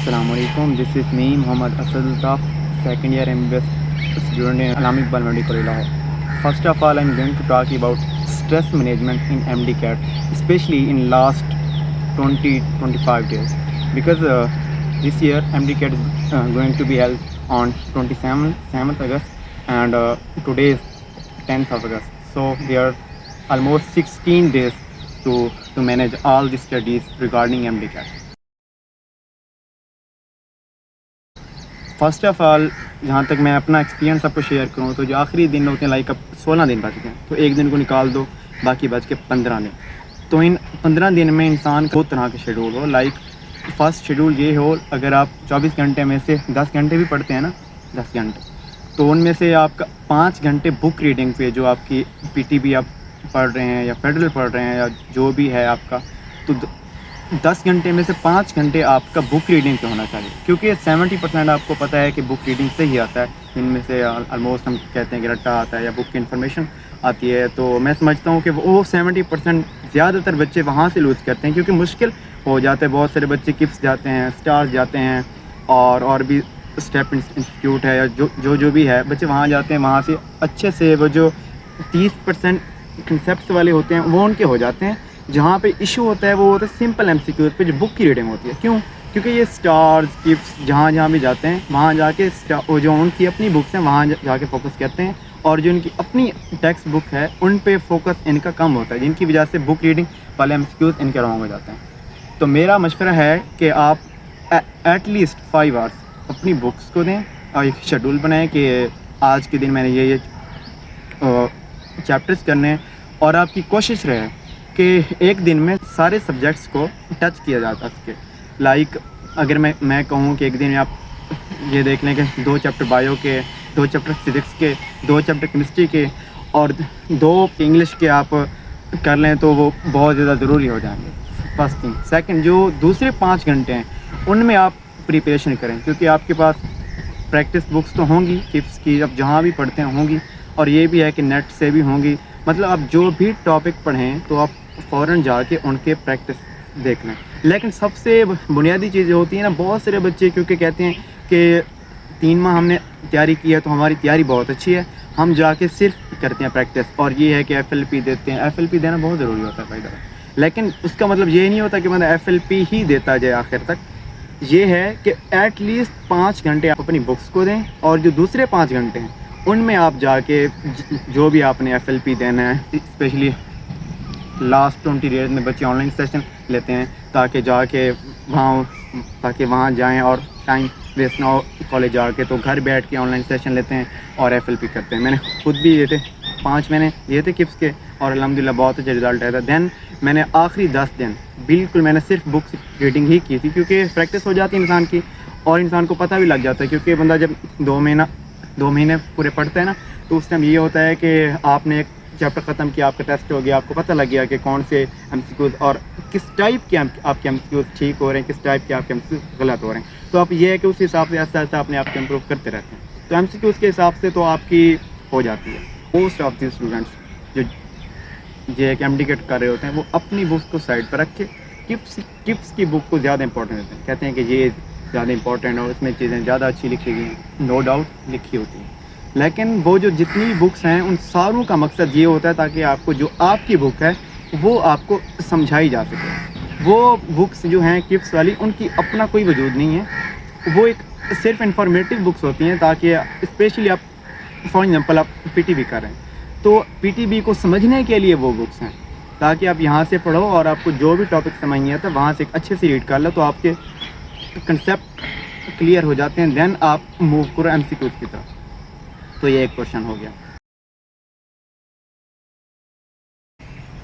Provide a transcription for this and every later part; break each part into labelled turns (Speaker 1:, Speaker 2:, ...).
Speaker 1: Assalamu alaikum. This is me, Muhammad Asad Altaf, second year MBS student in Allama Iqbal Medical College. First of all, I'm going to talk about stress management in MDCAT, especially in last 20-25 days. Because this year MDCAT is going to be held on 7th August and today is 10th of August. So there are almost 16 days to manage all the studies regarding MDCAT. First of all जहाँ तक मैं अपना experience आपको share करूँ तो जो आखिरी दिन होते हैं लाइक अब 16 दिन बच गए तो एक दिन को निकाल दो, बाकी बच के 15 दिन। तो इन 15 दिन में इंसान का दो तरह के शेड्यूल हो। लाइक फर्स्ट शेड्यूल ये हो, अगर आप 24 घंटे में से 10 घंटे भी पढ़ते हैं ना, 10 घंटे, तो उनमें से आपका 5 घंटे बुक रीडिंग पे, जो आपकी PTB आप पढ़ रहे हैं या फेडरल पढ़ रहे हैं या जो भी है आपका, तो 10 घंटे में से 5 घंटे आपका बुक रीडिंग पे होना चाहिए, क्योंकि 70% आपको पता है कि बुक रीडिंग से ही आता है। इनमें से ऑलमोस्ट हम कहते हैं कि रट्टा आता है या बुक की इन्फॉर्मेशन आती है। तो मैं समझता हूँ कि वो 70% ज़्यादातर बच्चे वहाँ से लूज़ करते हैं, क्योंकि मुश्किल हो जाता है। बहुत सारे बच्चे किप्स जाते हैं, स्टार्स जाते हैं और भी स्टेप इंस्टीट्यूट है या जो भी है, बच्चे वहाँ जाते हैं। वहाँ से अच्छे से वो जो 30% कंसेप्ट वाले होते हैं वो उनके हो जाते हैं। जहाँ पे इशू होता है वो होता है सिंपल MCQ पे, जो बुक की रीडिंग होती है। क्यों? क्योंकि ये स्टार्स किप्स जहाँ भी जाते हैं वहाँ जाके जो उनकी अपनी बुक्स हैं वहाँ जाके फोकस करते हैं, और जो इनकी अपनी टेक्स्ट बुक है उन पे फोकस इनका कम होता है, जिनकी वजह से बुक रीडिंग वाले MCQs इनके रॉन्ग हो जाते हैं। तो मेरा मशवरा है कि आप एटलीस्ट 5 आवर्स अपनी बुक्स को दें और एक शेड्यूल बनाएं कि आज के दिन मैंने ये चैप्टर्स करने हैं, और आपकी कोशिश रहे कि एक दिन में सारे सब्जेक्ट्स को टच किया जाता सके। लाइक अगर मैं कहूँ कि एक दिन में आप ये देख लें कि 2 चैप्टर बायो के, 2 चैप्टर फिज़िक्स के, 2 चैप्टर केमिस्ट्री के और 2 इंग्लिश के आप कर लें, तो वो बहुत ज़्यादा ज़रूरी हो जाएंगे। First thing. सेकंड, जो दूसरे 5 घंटे हैं उनमें आप प्रिपरेशन करें, क्योंकि आपके पास प्रैक्टिस बुक्स तो होंगी किप्स की, अब जहाँ भी पढ़ते हैं होंगी, और ये भी है कि नेट से भी होंगी। मतलब आप जो भी टॉपिक पढ़ें तो आप फ़ौरन जाके उनके प्रैक्टिस देख लें। लेकिन सबसे बुनियादी चीज़ें होती हैं ना, बहुत सारे बच्चे क्योंकि कहते हैं कि 3 माह हमने तैयारी की है तो हमारी तैयारी बहुत अच्छी है, हम जाके सिर्फ करते हैं प्रैक्टिस, और ये है कि FLP देते हैं। FLP देना बहुत ज़रूरी होता है भाई दफ़ा, लेकिन उसका मतलब ये नहीं होता कि मतलब FLP ही देता जाए आखिर तक। ये है कि एटलीस्ट 5 घंटे आप अपनी बुक्स को दें, और जो दूसरे 5 घंटे हैं उनमें आप जाके जो भी आपने FLP देना है, स्पेशली लास्ट 20 डेज में बच्चे ऑनलाइन सेशन लेते हैं ताकि वहाँ जाएं और टाइम वेस्ट ना हो कॉलेज जाके, तो घर बैठ के ऑनलाइन सेशन लेते हैं और FLP करते हैं। मैंने खुद भी लिए थे, 5 महीने लिए थे किप्स के, और अल्हम्दुलिल्लाह बहुत अच्छा रिज़ल्ट आया था। देन मैंने आखिरी 10 दिन बिल्कुल मैंने सिर्फ बुक्स रीडिंग ही की थी, क्योंकि प्रैक्टिस हो जाती है इंसान की और इंसान को पता भी लग जाता है। क्योंकि बंदा जब 2 महीने पूरे पढ़ता है ना, तो उस टाइम ये होता है कि आपने एक चैप्टर ख़त्म किया, आपका टेस्ट हो गया, आपको पता लग गया कि कौन से MCQs और किस टाइप के आपके MCQs ठीक हो रहे हैं, किस टाइप के आपके MCQs गलत हो रहे हैं। तो आप ये है कि उस हिसाब से आस्ते आस्ते अपने आप को इम्प्रूव करते रहते हैं। तो MCQs के हिसाब से तो आपकी हो जाती है। मोस्ट ऑफ दी स्टूडेंट्स जो एक MDCAT कर रहे होते हैं वो अपनी बुक्स को साइड पर रख के किप्स की बुक को ज़्यादा इंपॉर्टेंट देते हैं। कहते हैं कि ये ज़्यादा इंपॉर्टेंट है और इसमें चीज़ें ज़्यादा अच्छी लिखी गई हैं, नो डाउट लिखी होती हैं, लेकिन वो जो जितनी बुक्स हैं उन सारों का मकसद ये होता है ताकि आपको जो आपकी बुक है वो आपको समझाई जा सके। वो बुक्स जो हैं किप्स वाली, उनकी अपना कोई वजूद नहीं है, वो एक सिर्फ इंफॉर्मेटिव बुक्स होती हैं, ताकि स्पेशली आप फॉर एग्जांपल आप PTB कर रहे हैं तो PTB को समझने के लिए वो बुक्स हैं, ताकि आप यहाँ से पढ़ो और आपको जो भी टॉपिक समझ नहीं आता वहाँ से अच्छे से रीड कर लो, तो आपके कंसेप्ट क्लियर हो जाते हैं। देन आप मूव करो MCQs की तरफ। तो ये एक क्वेश्चन हो गया।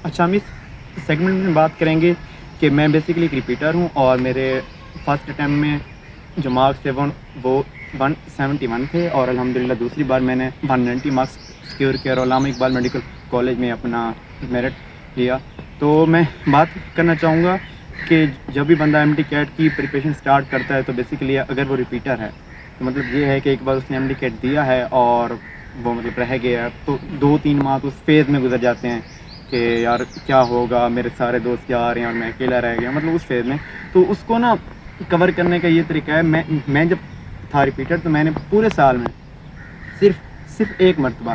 Speaker 1: अच्छा, हम इस सेगमेंट में बात करेंगे कि मैं बेसिकली एक रिपीटर हूँ, और मेरे फर्स्ट अटैम्प्ट में जो मार्क्स थे वो 171 थे, और अल्हम्दुलिल्लाह दूसरी बार मैंने 190 मार्क्स सिक्योर किया और अल्लामा इकबाल मेडिकल कॉलेज में अपना मेरिट लिया। तो मैं बात करना चाहूँगा कि जब भी बंदा MDCAT की प्रिपरेशन स्टार्ट करता है तो बेसिकली अगर वो रिपीटर है तो मतलब ये है कि एक बार उसने MDCAT दिया है और वो मतलब रह गया, तो 2-3 माह तो उस फेज़ में गुजर जाते हैं कि यार क्या होगा, मेरे सारे दोस्त क्या आ रहे हैं और मैं अकेला रह गया, मतलब उस फेज़ में। तो उसको ना کور کرنے کا یہ طریقہ ہے، میں جب تھا ریپیٹر تو میں نے پورے سال میں صرف ایک مرتبہ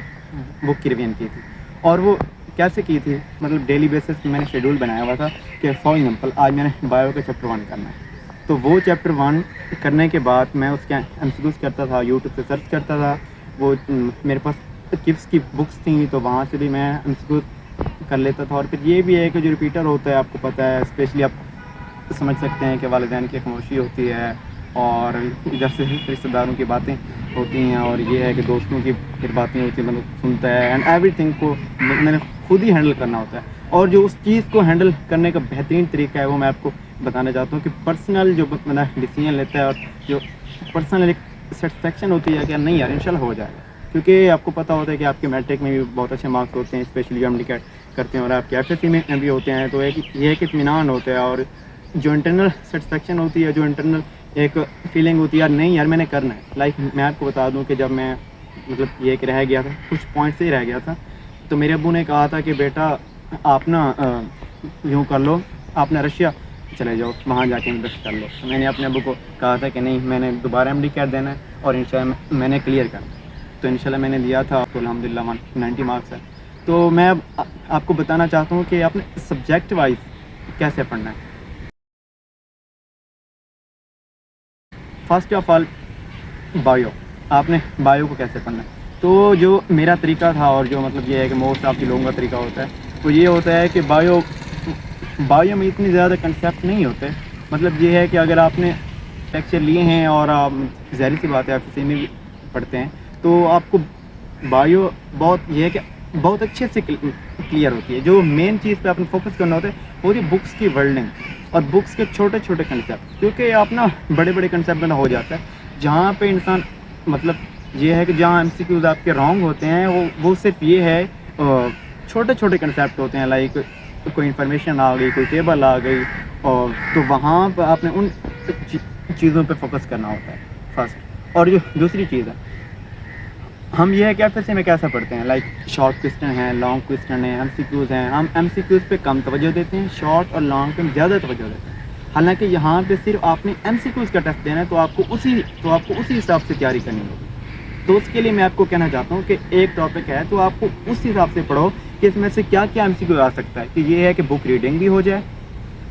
Speaker 1: بک کی ریویژن کی تھی، اور وہ کیسے کی تھی، مطلب ڈیلی بیسس پہ میں نے شیڈول بنایا ہوا تھا کہ فار ایگزامپل آج میں نے بایو کا چیپٹر 1 کرنا ہے، تو وہ چیپٹر 1 کرنے کے بعد میں اس کے ایم سی کیوز کرتا تھا، یوٹیوب پہ سرچ کرتا تھا، وہ میرے پاس کپس کی بکس تھیں تو وہاں سے بھی میں ایم سی کیوز کر لیتا تھا. اور پھر یہ بھی ہے کہ جو ریپیٹر ہوتا ہے آپ کو پتہ ہے، اسپیشلی آپ سمجھ سکتے ہیں کہ والدین کی خاموشی ہوتی ہے اور ادھر سے رشتہ داروں کی باتیں ہوتی ہیں، اور یہ ہے کہ دوستوں کی پھر باتیں ہوتی ہیں، مطلب سنتا ہے، اینڈ ایوری تھنگ کو میں نے خود ہی ہینڈل کرنا ہوتا ہے. اور جو اس چیز کو ہینڈل کرنے کا بہترین طریقہ ہے وہ میں آپ کو بتانا چاہتا ہوں کہ پرسنل جو بندہ ڈیسیجن لیتا ہے اور جو پرسنل ایک سیٹسفیکشن ہوتی ہے کہ نہیں یار انشاءاللہ ہو جائے گا، کیونکہ آپ کو پتہ ہوتا ہے کہ آپ کے میٹرک میں بھی بہت اچھے مارکس ہوتے ہیں، اسپیشلی جو ہم ڈیکیٹ کرتے ہیں، اور آپ کے ایف ایس سی میں بھی ہوتے ہیں، تو ایک یہ ہے کہ اطمینان ہوتا ہے، اور جو انٹرنل سیٹسفیکشن ہوتی ہے، جو انٹرنل ایک فیلنگ ہوتی ہے یار نہیں یار میں نے کرنا ہے. لائک میں آپ کو بتا دوں کہ جب میں مطلب یہ کہ رہ گیا تھا، کچھ پوائنٹ سے ہی رہ گیا تھا، تو میرے ابو نے کہا تھا کہ بیٹا آپ نا یوں کر لو، آپ نے رشیا چلے جاؤ، وہاں جا کے انویسٹ کر لو. تو میں نے اپنے ابو کو کہا تھا کہ نہیں میں نے دوبارہ ایم ڈی کیٹ دینا ہے اور انشاءاللہ میں نے کلیئر کرنا ہے. تو انشاءاللہ میں نے دیا تھا، تو الحمدللہ 90 مارکس ہے. تو میں اب آپ کو بتانا چاہتا ہوں کہ آپ نے سبجیکٹ وائز کیسے پڑھنا ہے. فرسٹ آف آل بایو، آپ نے بایو کو کیسے پڑھنا ہے. تو جو میرا طریقہ تھا اور جو مطلب یہ ہے کہ موسٹ آف کی لوگوں کا طریقہ ہوتا ہے وہ یہ ہوتا ہے کہ بایو میں اتنی زیادہ کنسیپٹ نہیں ہوتے. مطلب یہ ہے کہ اگر آپ نے لیکچر لیے ہیں اور آپ ظاہر سی بات ہے آپ کسی میں بھی پڑھتے ہیں تو آپ کو بایو بہت یہ ہے کہ بہت اچھے سے کلیئر ہوتی ہے. جو مین چیز پہ آپ نے فوکس کرنا ہوتا ہے وہ ہوتی ہے بکس کی ورڈنگ اور بکس کے چھوٹے چھوٹے کنسیپٹ، کیونکہ آپ نا بڑے بڑے کنسیپٹ میں ہو جاتا ہے جہاں پہ انسان مطلب یہ ہے کہ جہاں ایم سی کیوز آپ کے رانگ ہوتے ہیں وہ صرف یہ ہے چھوٹے چھوٹے کنسیپٹ ہوتے ہیں. لائک کوئی انفارمیشن آ گئی، کوئی ٹیبل آ گئی، اور تو وہاں پہ آپ نے ان چیزوں پہ فوکس کرنا ہوتا ہے فرسٹ. اور جو دوسری چیز ہے ہم یہ ہے کہ ایف ایس سی میں کیسا پڑھتے ہیں، لائک شارٹ کوسچن ہیں، لانگ کوسچن ہیں، ایم سی کیوز ہیں. ہم ایم سی کیوز پہ کم توجہ دیتے ہیں، شارٹ اور لانگ پہ زیادہ توجہ دیتے ہیں. حالانکہ یہاں پہ صرف آپ نے ایم سی کیوز کا ٹیسٹ دینا ہے تو آپ کو اسی حساب سے تیاری کرنی ہوگی. تو اس کے لیے میں آپ کو کہنا چاہتا ہوں کہ ایک ٹاپک ہے تو آپ کو اس حساب سے پڑھو کہ اس میں سے کیا کیا ایم سی کیو آ سکتا ہے. کہ یہ ہے کہ بک ریڈنگ بھی ہو جائے،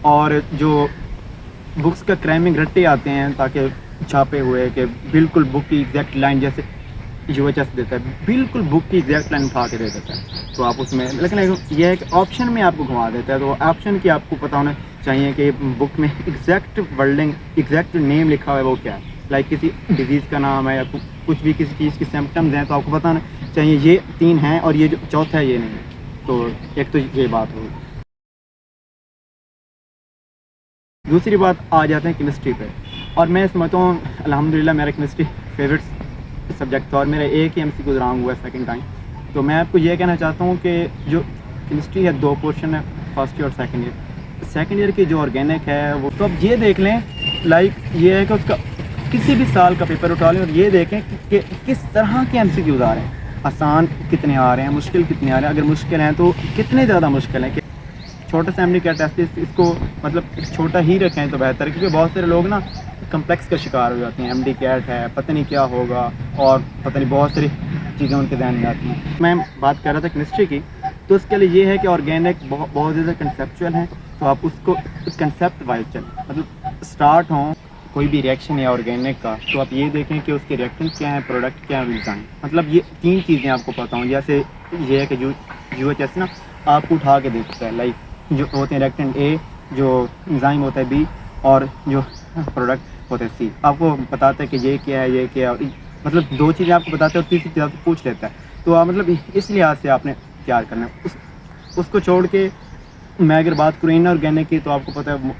Speaker 1: اور جو بکس کا کرائمنگ رٹے آتے ہیں تاکہ چھاپے ہوئے کہ بالکل بک کی ایگزیکٹ لائن جیسے یو ایچ ایس دیتا ہے، بالکل بک کی ایگزیکٹ لائن اٹھا کے دے دیتا ہے تو آپ اس میں، لیکن یہ ہے کہ آپشن میں آپ کو گھما دیتا ہے. تو آپشن کی آپ کو پتہ ہونا چاہیے کہ بک میں ایگزیکٹ ورڈنگ، ایگزیکٹ نیم لکھا ہوا ہے وہ کیا ہے. لائک کسی ڈیزیز کا نام ہے یا کچھ بھی کسی چیز کی سمپٹمز ہیں تو آپ کو بتانا چاہیے یہ 3 ہیں اور یہ جو چوتھا ہے یہ نہیں ہے. تو ایک تو یہ بات ہوگی. دوسری بات آ جاتے ہیں کیمسٹری پہ، اور میں سمجھتا ہوں الحمدللہ میرا کیمسٹری فیوریٹ سبجیکٹ تھا اور میرا ایک ہی ایم سی کیو رانگ ہوا ہے سیکنڈ ٹائم. تو میں آپ کو یہ کہنا چاہتا ہوں کہ جو کیمسٹری ہے 2 پورشن ہے، فرسٹ ایئر اور سیکنڈ ایئر. سیکنڈ ایئر کی جو آرگینک ہے وہ تو اب یہ دیکھ لیں، لائک یہ ہے کہ اس کا کسی بھی سال کا پیپر اٹھا لیں اور یہ دیکھیں کہ کس طرح کے ایم سی کیوز آ رہے ہیں، آسان کتنے آ رہے ہیں، مشکل کتنے آ رہے ہیں. اگر مشکل ہیں تو کتنے زیادہ مشکل ہیں کہ چھوٹا سا ایم ڈی کیٹ ٹیسٹ اس کو مطلب چھوٹا ہی رکھیں تو بہتر ہے. کیونکہ بہت سارے لوگ نا کمپلیکس کا شکار ہو جاتے ہیں، ایم ڈی کیٹ ہے پتہ نہیں کیا ہوگا، اور پتہ نہیں بہت ساری چیزیں ان کے ذہن میں آتی ہیں. میں بات کر رہا تھا کیمسٹری کی، تو اس کے لیے یہ ہے کہ آرگینک بہت زیادہ کنسیپچوئل ہیں، تو آپ اس کو کنسیپٹ وائز چلیں. مطلب اسٹارٹ ہوں کوئی بھی ریئیکشن ہے آرگینک کا تو آپ یہ دیکھیں کہ اس کے ریئیکٹنٹ کیا ہیں، پروڈکٹ کیا ہیں، ڈیزائن. مطلب یہ 3 چیزیں آپ کو پتہ ہوں. جیسے یہ ہے کہ یو ایچ ایس نا آپ کو اٹھا کے دیکھتا ہے، لائک جو ہوتے ہیں ریئیکٹنٹ اے، جو انزائم ہوتا ہے بی، اور جو پروڈکٹ ہوتا ہے سی. آپ کو بتاتا ہے کہ یہ کیا ہے یہ کیا ہے، مطلب 2 چیزیں آپ کو بتاتے ہیں اور تیسری چیز آپ کو پوچھ لیتا ہے. تو آپ مطلب اس لحاظ سے آپ نے تیار کرنا ہے. اس کو چھوڑ کے میں اگر بات کروں ان آرگینک کی تو آپ کو پتہ ہے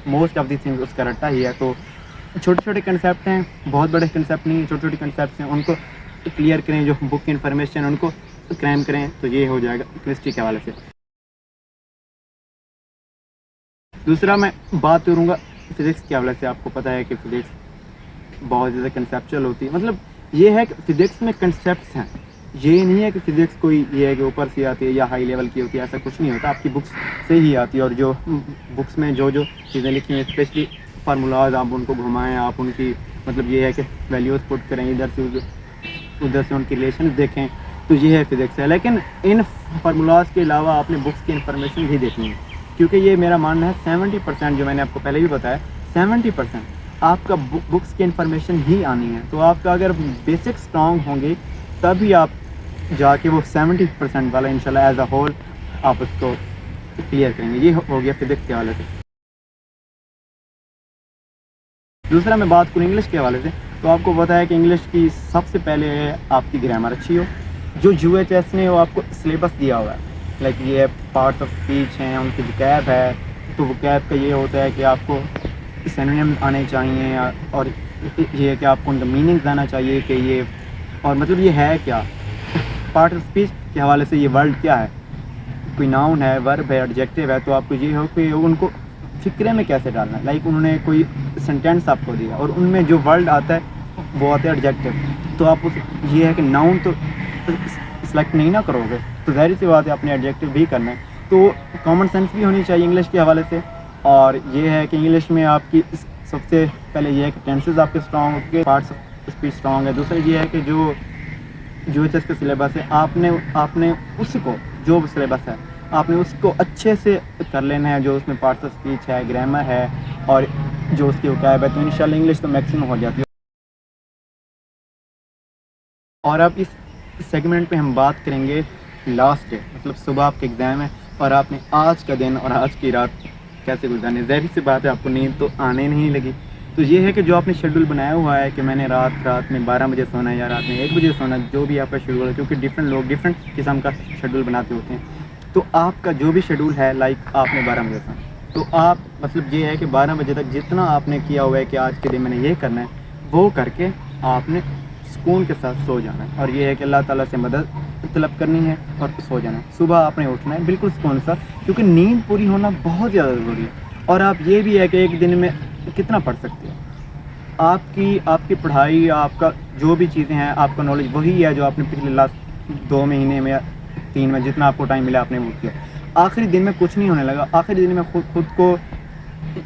Speaker 1: موسٹ آف دی تھنگ اس کا رٹا ہی ہے. تو چھوٹے چھوٹے کنسیپٹ ہیں، بہت بڑے کنسیپٹ نہیں ہیں، چھوٹے چھوٹے کنسیپٹس ہیں، ان کو کلیئر کریں. جو بک کی انفارمیشن ان کو کریم کریں تو یہ ہو جائے گا کیمسٹری کے حوالے سے. دوسرا میں بات کروں گا فزکس کے حوالے سے. آپ کو پتہ ہے کہ فزکس بہت زیادہ کنسیپچل ہوتی ہے. مطلب یہ ہے کہ فزکس میں کنسیپٹس ہیں، یہ نہیں ہے کہ فزکس کوئی یہ ہے کہ اوپر سے آتی ہے یا ہائی لیول کی ہوتی ہے، ایسا کچھ نہیں ہوتا. آپ کی بکس سے ہی آتی ہے، اور جو بکس میں جو چیزیں لکھی ہیں اسپیشلی फार्मूलाज आप उनको घुमाएं, आप उनकी मतलब ये है कि वैल्यूज़ पुट करें, इधर से उधर से उनकी रिलेशन देखें, तो ये है फिज़िक्स है। लेकिन इन फार्मूलाज के अलावा आपने बुक्स की इन्फॉर्मेशन भी देखनी है, क्योंकि ये मेरा मानना है 70% जो मैंने आपको पहले भी बताया, 70% आपका बुक्स की इन्फॉर्मेशन ही आनी है। तो आपका अगर बेसिक स्ट्रॉन्ग होंगे तभी आप जाके वो 70% वाला इंशाल्लाह एज अ होल आप उसको क्लियर करेंगे। ये हो गया फिज़िक्स के हवाले से। दूसरा मैं बात करूँ इंग्लिश के हवाले से, तो आपको पता है कि इंग्लिश की सबसे पहले आपकी ग्रामर अच्छी हो। जो UHS ने वो आपको सिलेबस दिया हुआ है, लाइक ये पार्ट्स ऑफ स्पीच हैं, उनकी वोकैब है, तो वोकैब का ये होता है कि आपको सिनोनिम आने चाहिए, और ये है कि आपको उनका मीनिंग्स आना चाहिए कि ये, और मतलब ये है क्या। पार्ट ऑफ स्पीच के हवाले से ये वर्ड क्या है, कोई नाउन है, वर्ब है, एडजेक्टिव है, तो आपको ये हो कि उनको फिक्रे में कैसे डालना है। लाइक उन्होंने कोई सेंटेंस आपको दिया और उनमें जो वर्ड आता है वो आता है एडजेक्टिव, तो आप उस ये है कि नाउन तो सेलेक्ट नहीं ना करोगे, तो ज़ाहिर सी बात है आपने एडजेक्टिव भी करना है। तो कॉमन सेंस भी होनी चाहिए इंग्लिश के हवाले से। और ये है कि इंग्लिश में आपकी सबसे पहले ये है कि टेंसेस आपके स्ट्रॉन्ग होंगे, पार्ट्स ऑफ स्पीच स्ट्रॉन्ग है। दूसरा ये है कि जो UHS का सिलेबस है, आपने उसको, जो सिलेबस है आपने उसको अच्छे से कर लेना है, जो उसमें पार्ट्स ऑफ स्पीच है, ग्रामर है, और जो उसकी वोकैब है, तो इंशाल्लाह इंग्लिश तो मैक्सिमम हो जाती है। और अब इस सेगमेंट पे हम बात करेंगे लास्ट डे, मतलब सुबह आपके एग्ज़ाम है और आपने आज का दिन और आज की रात कैसे गुजारनी। ज़ाहिर सी बात है आपको नींद तो आने नहीं लगी। तो ये है कि जो आपने शेड्यूल बनाया हुआ है कि मैंने रात में 12 बजे सोना है या रात में 1 बजे सोना, जो भी आपका शेड्यूल है, क्योंकि डिफरेंट लोग डिफरेंट किस्म का शेड्यूल बनाते होते हैं, तो आपका जो भी शेड्यूल है, लाइक आपने 12 बजे सोना, तो आप मतलब ये है कि 12 बजे तक जितना आपने किया हुआ है कि आज के दिन मैंने ये करना है, वो करके आपने सुकून के साथ सो जाना है। और ये है कि अल्लाह ताला से मदद तलब करनी है और सो जाना है। सुबह आपने उठना है बिल्कुल सुकून के साथ, क्योंकि नींद पूरी होना बहुत ज़्यादा ज़रूरी है। और आप ये भी है कि एक दिन में कितना पढ़ सकते हो, आपकी पढ़ाई, आपका जो भी चीज़ें हैं, आपका नॉलेज वही है जो आपने पिछले लास्ट 2 महीने में या 3 में जितना आपको टाइम मिला आपने वो किया। आखिरी दिन में कुछ नहीं होने लगा। आखिरी दिन में खुद को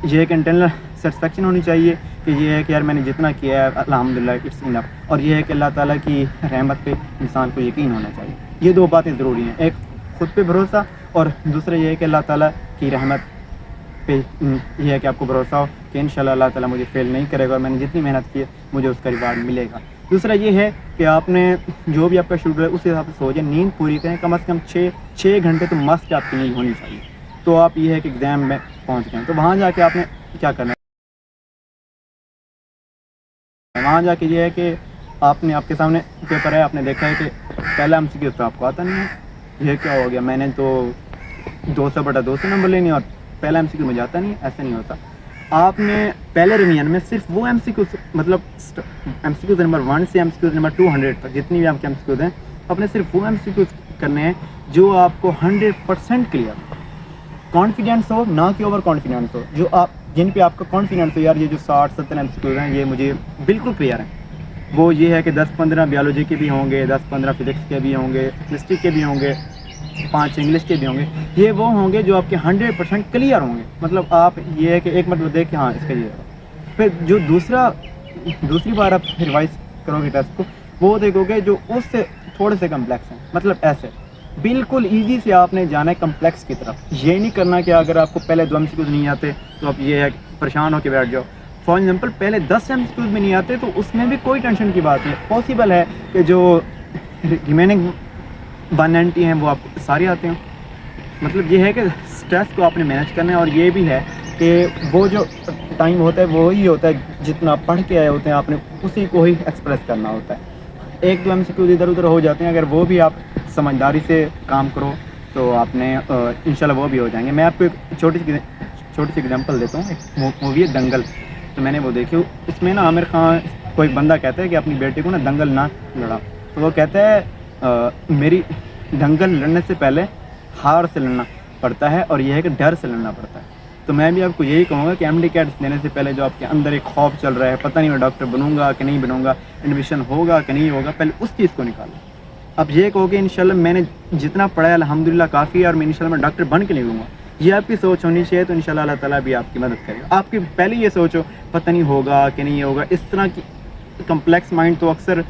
Speaker 1: ये एक इंटरनल सेटिस्फेक्शन होनी चाहिए कि ये है कि यार मैंने जितना किया है अल्हम्दुलिल्लाह इट्स इनफ। और ये है कि अल्लाह ताला की रहमत पे इंसान को यकीन होना चाहिए। ये 2 बातें ज़रूरी हैं, एक खुद पे भरोसा और दूसरा ये है कि अल्लाह ताला की रहमत पे ये है कि आपको भरोसा हो कि इंशाल्लाह अल्लाह ताला मुझे फेल नहीं करेगा और मैंने जितनी मेहनत की है मुझे उसका रिवार्ड मिलेगा। दूसरा ये है कि आपने जो भी आपका शेड्यूल है उस हिसाब से सो जाए, नींद पूरी करें, कम से कम 6 घंटे तो मस्ट आपकी नींद होनी चाहिए। तो आप ये है कि एग्ज़ाम में पहुँच गए, तो वहाँ जाके आपने क्या करना है, वहाँ जाके ये है कि आपके सामने पेपर है, आपने देखा है कि पहला MCQ तो आपको आता नहीं है, ये क्या हो गया, मैंने तो 200/200 नंबर लेने और पहला MCQ में जाता नहीं, ऐसा नहीं होता। आपने पहले रिवीजन में सिर्फ वो MCQ मतलब MCQ नंबर 1 से MCQ नंबर 200 तक जितनी भी आपके MCQ हैं, आपने सिर्फ वो MCQ करने हैं जो आपको 100% क्लियर, कॉन्फिडेंस हो, ना कि ओवर कॉन्फिडेंस हो, जो आप जिन पे आपका कॉन्फिडेंस हो यार ये जो 60-70 MCQ हैं ये मुझे बिल्कुल क्लियर हैं। वो ये है कि 10-15 बायोलॉजी के भी होंगे, 10-15 फिज़िक्स के भी होंगे, हिस्ट्री के भी होंगे, 5 इंग्लिश के भी होंगे, ये वो होंगे जो आपके 100% क्लियर होंगे। मतलब आप ये है कि एक मतलब देख के हाँ इसका ये है, फिर जो दूसरी बार आप रिवाइज करोगे टेस्ट को, वो देखोगे जो उससे थोड़े से कम्प्लेक्स हैं। मतलब ऐसे बिल्कुल ईजी से आपने जाना है कम्प्लेक्स की तरफ। ये नहीं करना कि अगर आपको पहले 2 MCQ नहीं आते तो आप ये है परेशान होकर बैठ जाओ। फॉर एग्जाम्पल पहले 10 MCQ भी नहीं आते तो उसमें भी कोई टेंशन की बात नहीं, पॉसिबल है कि जो रिमेनिंग 190 हैं वो आपको सारे आते हैं। मतलब ये है कि स्ट्रेस को आपने मैनेज करना है। और ये भी है कि वो जो टाइम होता है वो ही होता है जितना पढ़ के आए होते हैं, आपने उसी को ही एक्सप्रेस करना होता है। 1-2 MCQ इधर उधर हो जाते हैं, अगर वो भी आप समझदारी से काम करो तो आपने इंशाल्लाह वो भी हो जाएंगे। मैं आपको एक छोटी सी एग्जांपल देता हूँ। एक मूवी है दंगल, तो मैंने वो देखी, उसमें ना आमिर खान कोई बंदा कहता है कि अपनी बेटी को ना दंगल ना लड़ा, तो वो कहता है मेरी दंगल लड़ने से पहले हार से लड़ना पड़ता है और यह है कि डर से लड़ना पड़ता है। तो मैं भी आपको यही कहूँगा कि MD कैट्स देने से पहले जो आपके अंदर एक खौफ चल रहा है, पता नहीं मैं डॉक्टर बनूंगा कि नहीं बनूंगा, एडमिशन होगा कि नहीं होगा, पहले उस चीज़ को निकालो। अब ये कहो कि इंशाल्लाह मैंने जितना पढ़ा है अल्हम्दुलिल्लाह काफ़ी है और मैं इंशाल्लाह मैं डॉक्टर बन के निकलूँगा, یہ آپ کی سوچ ہونی چاہیے، تو انشاءاللہ اللہ تعالیٰ بھی آپ کی مدد کرے گا. آپ کی پہلے یہ سوچو پتہ نہیں ہوگا کہ نہیں ہوگا، اس طرح کی کمپلیکس مائنڈ تو اکثر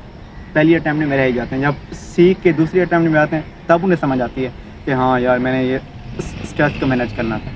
Speaker 1: پہلی اٹیمپٹ میں رہ ہی جاتے ہیں. جب سیکھ کے دوسری اٹیمپٹ میں آتے ہیں تب انہیں سمجھ آتی ہے کہ ہاں یار میں نے یہ اسٹریس کو مینیج کرنا تھا.